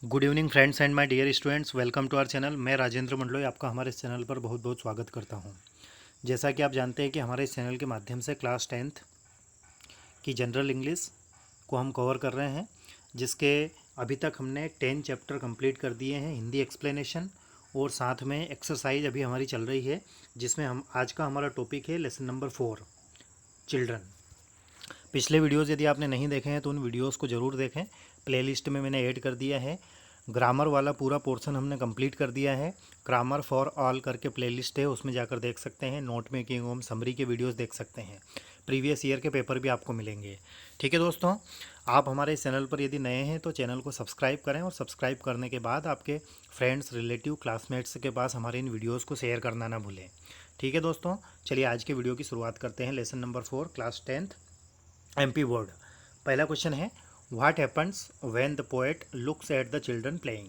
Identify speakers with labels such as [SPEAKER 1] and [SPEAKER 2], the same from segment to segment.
[SPEAKER 1] Good evening friends and my dear students, welcome to our channel. मैं राजेंद्र मंडलोई आपका हमारे इस चैनल पर बहुत बहुत स्वागत करता हूं। जैसा कि आप जानते हैं कि हमारे इस चैनल के माध्यम से क्लास 10th की जनरल इंग्लिश को हम कवर कर रहे हैं, जिसके अभी तक हमने 10 चैप्टर कंप्लीट कर दिए हैं, हिंदी एक्सप्लेनेशन और साथ में एक्सरसाइज अभी हमारी चल रही है, जिसमें हम आज का हमारा टॉपिक है लेसन नंबर 4 चिल्ड्रन। पिछले वीडियोज़ यदि आपने नहीं देखे हैं तो उन वीडियोज़ को ज़रूर देखें। प्लेलिस्ट में मैंने ऐड कर दिया है। ग्रामर वाला पूरा पोर्शन हमने कंप्लीट कर दिया है। ग्रामर फॉर ऑल करके प्लेलिस्ट है, उसमें जाकर देख सकते हैं। नोट मेकिंग एवं समरी के वीडियोस देख सकते हैं। प्रीवियस ईयर के पेपर भी आपको मिलेंगे। ठीक है दोस्तों, आप हमारे चैनल पर यदि नए हैं तो चैनल को सब्सक्राइब करें और सब्सक्राइब करने के बाद आपके फ्रेंड्स, रिलेटिव, क्लासमेट्स के पास हमारे इन वीडियोज़ को शेयर करना ना भूलें। ठीक है दोस्तों, चलिए आज के वीडियो की शुरुआत करते हैं। Lesson number 4 class 10th MP word. पहला क्वेश्चन है, what happens when the poet looks at the children playing.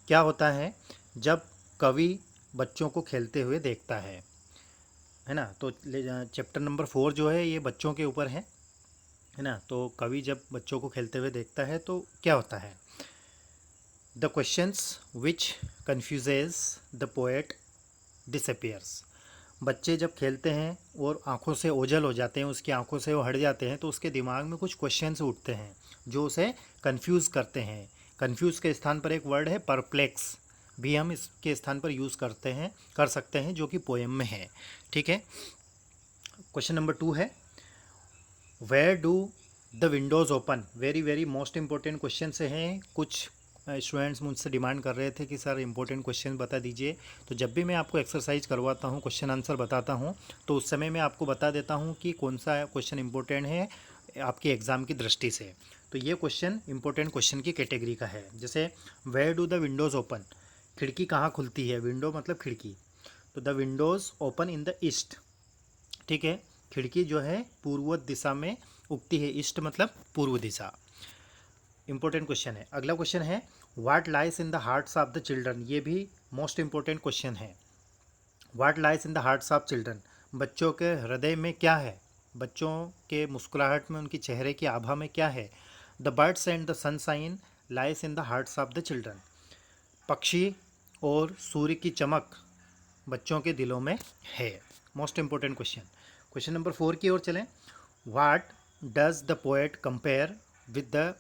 [SPEAKER 1] क्या होता है जब कवि बच्चों को खेलते हुए देखता है ना। तो चैप्टर नंबर 4 जो है ये बच्चों के ऊपर है ना। तो कवि जब बच्चों को खेलते हुए देखता है तो क्या होता है। The questions which confuses the poet disappears. बच्चे जब खेलते हैं और आंखों से ओझल हो जाते हैं, उसकी आंखों से वो हट जाते हैं, तो उसके दिमाग में कुछ क्वेश्चंस उठते हैं जो उसे कंफ्यूज करते हैं। कंफ्यूज के स्थान पर एक वर्ड है परप्लेक्स, भी हम इसके स्थान पर यूज़ कर सकते हैं, जो कि पोएम में है। ठीक है। क्वेश्चन नंबर 2 है, where do the windows open. Very very most important question से हैं। कुछ स्टूडेंट्स मुझसे डिमांड कर रहे थे कि सर इंपॉर्टेंट क्वेश्चन बता दीजिए। तो जब भी मैं आपको एक्सरसाइज करवाता हूँ, क्वेश्चन आंसर बताता हूँ, तो उस समय मैं आपको बता देता हूँ कि कौन सा क्वेश्चन इंपॉर्टेंट है आपके एग्ज़ाम की दृष्टि से। तो ये क्वेश्चन इंपॉर्टेंट क्वेश्चन की कैटेगरी का है। जैसे where do the windows open, खिड़की कहाँ खुलती है। विंडो मतलब खिड़की, तो the windows open in the east. ठीक है, खिड़की जो है पूर्व दिशा में उगती है। ईस्ट मतलब पूर्व दिशा। इंपॉर्टेंट क्वेश्चन है। अगला क्वेश्चन है, what lies in the hearts of the children. ये भी मोस्ट इंपॉर्टेंट क्वेश्चन है। What lies in the hearts of children, बच्चों के हृदय में क्या है, बच्चों के मुस्कुराहट में, उनकी चेहरे की आभा में क्या है। The birds and the sunshine lies in the hearts of the children. पक्षी और सूर्य की चमक बच्चों के दिलों में है। Most important question. Question number 4 की ओर चलें। What does the poet compare with the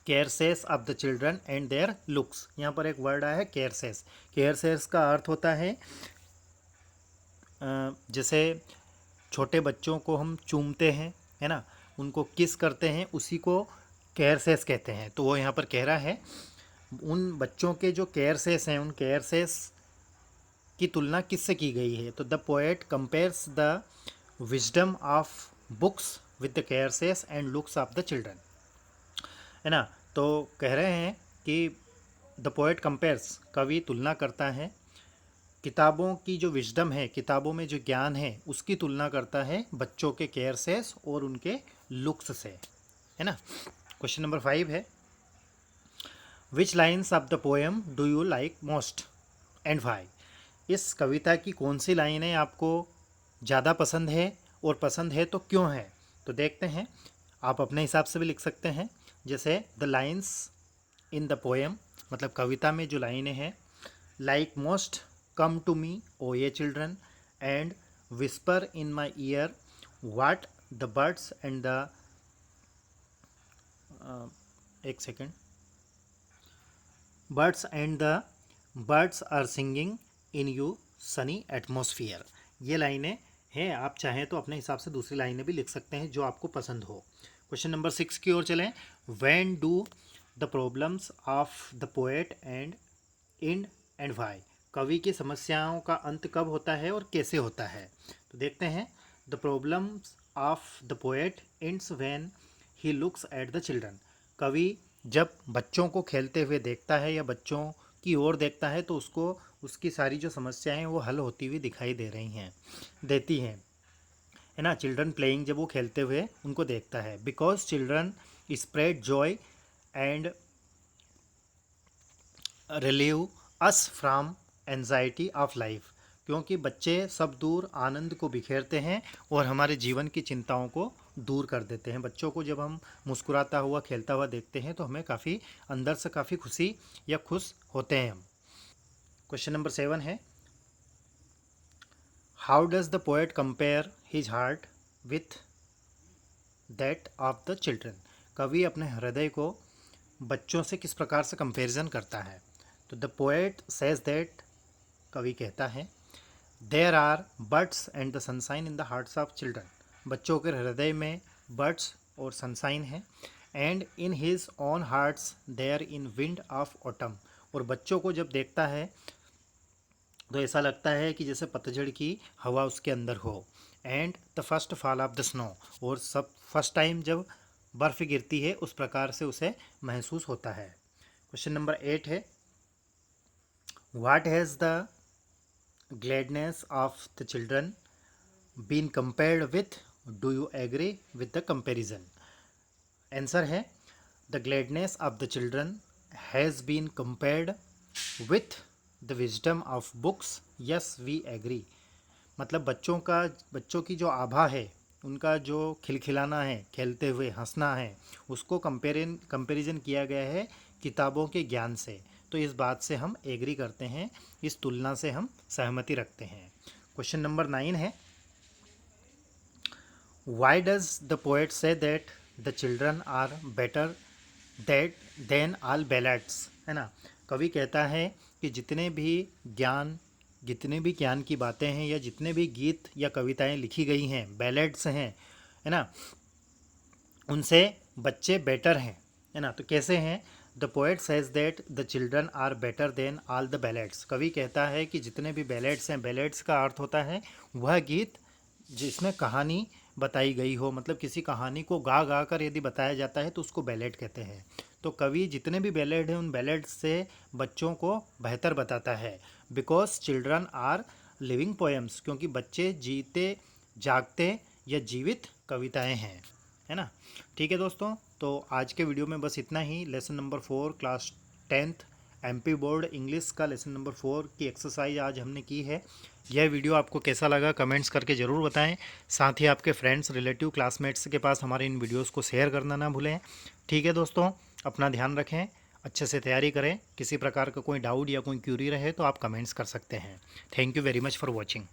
[SPEAKER 1] caresses of the children and their looks. यहाँ पर एक वर्ड आया है केयरसेस। केयरसेस का अर्थ होता है जैसे छोटे बच्चों को हम चूमते हैं, है ना, उनको किस करते हैं, उसी को केयरसेस कहते हैं। तो वो यहाँ पर कह रहा है उन बच्चों के जो केयरसेस हैं, उन केयरसेस की तुलना किससे की गई है। तो the poet compares the wisdom of books with the caresses and looks of the children, है ना। तो कह रहे हैं कि द पोएट कंपेयर्स, कवि तुलना करता है, किताबों की जो विजडम है, किताबों में जो ज्ञान है, उसकी तुलना करता है बच्चों के केयरसेस और उनके लुक्स से, है ना। क्वेश्चन नंबर 5 है, which lines of the poem do you like most and why. इस कविता की कौन सी लाइनें आपको ज़्यादा पसंद है और पसंद है तो क्यों है। तो देखते हैं, आप अपने हिसाब से भी लिख सकते हैं। जैसे the lines in the poem, मतलब कविता में जो लाइनें हैं, like most, come to me O ye children, and whisper in my ear what the birds and the एक second, birds and the birds are singing in you sunny atmosphere. ये लाइनें हैं। आप चाहें तो अपने हिसाब से दूसरी लाइनें भी लिख सकते हैं जो आपको पसंद हो। क्वेश्चन नंबर 6 की ओर चलें। When do the problems of the poet end why. कवि की समस्याओं का अंत कब होता है और कैसे होता है। तो देखते हैं, the problems of the poet ends when he looks at the children. कवि जब बच्चों को खेलते हुए देखता है या बच्चों की ओर देखता है तो उसको उसकी सारी जो समस्याएं हैं वो हल होती हुई दिखाई देती हैं, है ना। चिल्ड्रन प्लेइंग, जब वो खेलते हुए उनको देखता है। Because children spread Joy and relieve us from anxiety of life. क्योंकि बच्चे सब दूर आनंद को बिखेरते हैं और हमारे जीवन की चिंताओं को दूर कर देते हैं। बच्चों को जब हम मुस्कुराता हुआ खेलता हुआ देखते हैं तो हमें काफ़ी अंदर से काफ़ी खुशी या खुश होते हैं हम। क्वेश्चन नंबर 7 है, how does the poet compare his heart with that of the children. कवि अपने हृदय को बच्चों से किस प्रकार से कंपैरिजन करता है। तो द पोएट सेज दैट, कवि कहता है, there are birds and the sunshine in the hearts of children. बच्चों के हृदय में बर्ड्स और सनसाइन है। And in his own hearts there in wind of autumn. और बच्चों को जब देखता है तो ऐसा लगता है कि जैसे पतझड़ की हवा उसके अंदर हो। And the first fall of the snow. और सब फर्स्ट टाइम जब बर्फ़ गिरती है उस प्रकार से उसे महसूस होता है। क्वेश्चन नंबर 8 है, what has the gladness of the children been compared with, do you agree with the comparison. Answer है, the gladness of the children has been compared with the wisdom of books, yes we agree. मतलब बच्चों की जो आभा है, उनका जो खिलखिलाना है, खेलते हुए हंसना है, उसको कंपेरिजन किया गया है किताबों के ज्ञान से। तो इस बात से हम एग्री करते हैं, इस तुलना से हम सहमति रखते हैं। क्वेश्चन नंबर 9 है, why does the poet say that the children are better that then all ballads. है ना, कवि कहता है कि जितने भी ज्ञान की बातें हैं या जितने भी गीत या कविताएं लिखी गई हैं, बैलेट्स हैं, है ना, उनसे बच्चे बेटर हैं। है ना, तो कैसे हैं। The poet says that the children are better than all the ballads. कवि कहता है कि जितने भी बैलेट्स हैं, बैलेट्स का अर्थ होता है वह गीत जिसमें कहानी बताई गई हो। मतलब किसी कहानी को गा गा कर यदि बताया जाता है तो उसको बैलेट कहते हैं। तो कवि जितने भी बैलेट हैं उन बैलेट से बच्चों को बेहतर बताता है। Because children are living poems, क्योंकि बच्चे जीते जागते या जीवित कविताएं हैं। है ना। ठीक है दोस्तों, तो आज के वीडियो में बस इतना ही। Lesson number 4 class 10th MP board English का लेसन नंबर 4 की एक्सरसाइज आज हमने की है। यह वीडियो आपको कैसा लगा कमेंट्स करके ज़रूर बताएं। साथ ही आपके फ्रेंड्स, रिलेटिव, क्लासमेट्स के पास हमारे इन वीडियोस को शेयर करना ना भूलें। ठीक है दोस्तों, अपना ध्यान रखें, अच्छे से तैयारी करें। किसी प्रकार का कोई डाउट या कोई क्यूरी रहे तो आप कमेंट्स कर सकते हैं। Thank you very much for watching.